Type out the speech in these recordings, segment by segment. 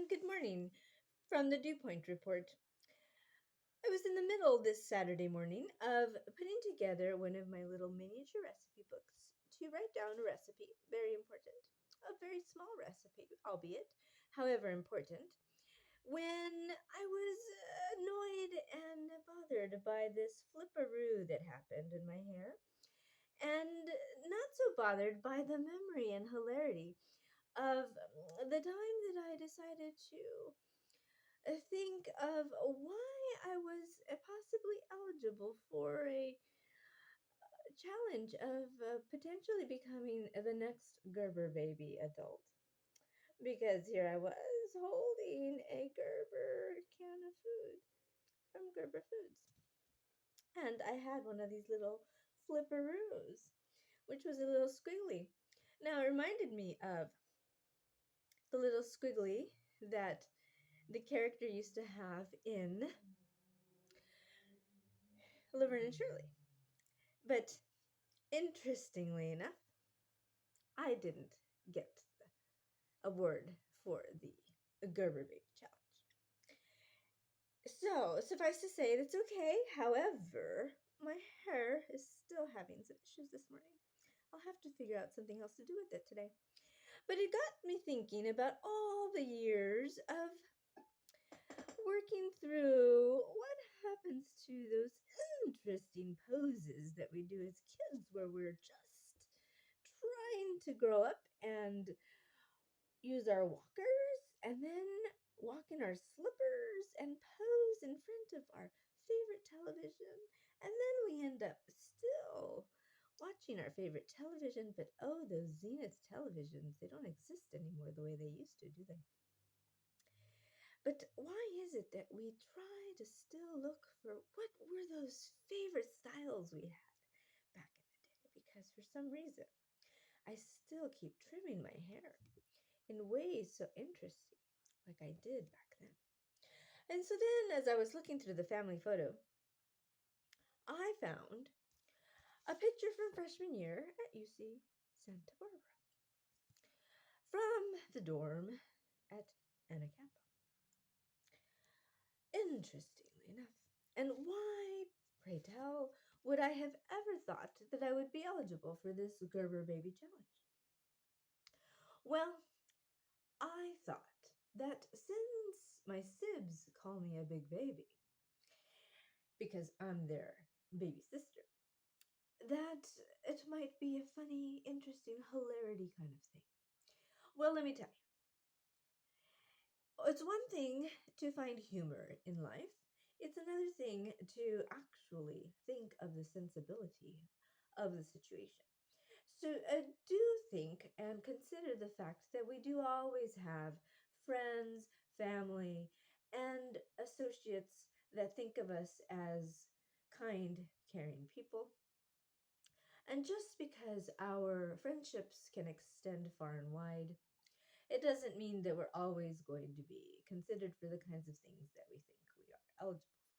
and good morning from the Dew Point Report. I was in the middle this Saturday morning of putting together one of my little miniature recipe books to write down a recipe, very important, a very small recipe, albeit, however important, when I was annoyed and bothered by this flipperoo that happened in my hair, and not so bothered by the memory and hilarity of the time that I decided to think of why I was possibly eligible for a challenge of potentially becoming the next Gerber baby adult. Because here I was holding a Gerber can of food from Gerber Foods. And I had one of these little flipperoos, which was a little squiggly. Now it reminded me of the little squiggly that the character used to have in Laverne and Shirley. But interestingly enough, I didn't get a word for the Gerber Baby Challenge. So, suffice to say, that's okay. However, my hair is still having some issues this morning. I'll have to figure out something else to do with it today. But it got me thinking about all the years of working through what happens to those interesting poses that we do as kids where we're just trying to grow up and use our walkers and then walk in our slippers and pose in front of our favorite television. And then we end up still watching our favorite television, but oh, those Zenith televisions, they don't exist anymore the way they used to, do they? But why is it that we try to still look for what were those favorite styles we had back in the day? Because for some reason, I still keep trimming my hair in ways so interesting, like I did back then. And so then, as I was looking through the family photo, I found a picture from freshman year at UC Santa Barbara from the dorm at Anacapa. Interestingly enough. And why, pray tell, would I have ever thought that I would be eligible for this Gerber Baby Challenge? Well, I thought that since my sibs call me a big baby, because I'm their baby sister, that it might be a funny, interesting, hilarity kind of thing. Well, let me tell you, it's one thing to find humor in life, it's another thing to actually think of the sensibility of the situation. So, do think and consider the fact that we do always have friends, family, and associates that think of us as kind, caring people. And just because our friendships can extend far and wide, it doesn't mean that we're always going to be considered for the kinds of things that we think we are eligible for.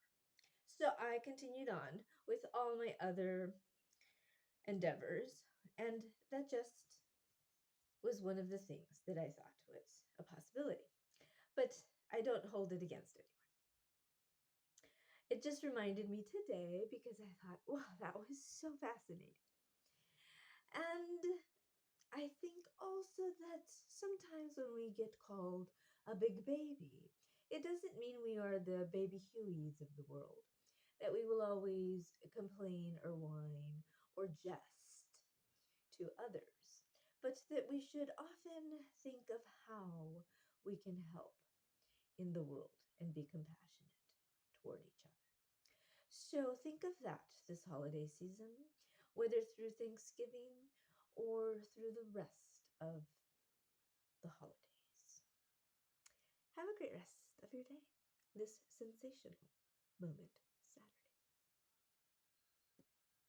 So I continued on with all my other endeavors, and that just was one of the things that I thought was a possibility. But I don't hold it against anyone. It just reminded me today because I thought, wow, that was so fascinating. And I think also that sometimes when we get called a big baby, it doesn't mean we are the baby Hueys of the world, that we will always complain or whine or jest to others, but that we should often think of how we can help in the world and be compassionate toward each other. So think of that this holiday season, whether through Thanksgiving or through the rest of the holidays. Have a great rest of your day, this sensational moment.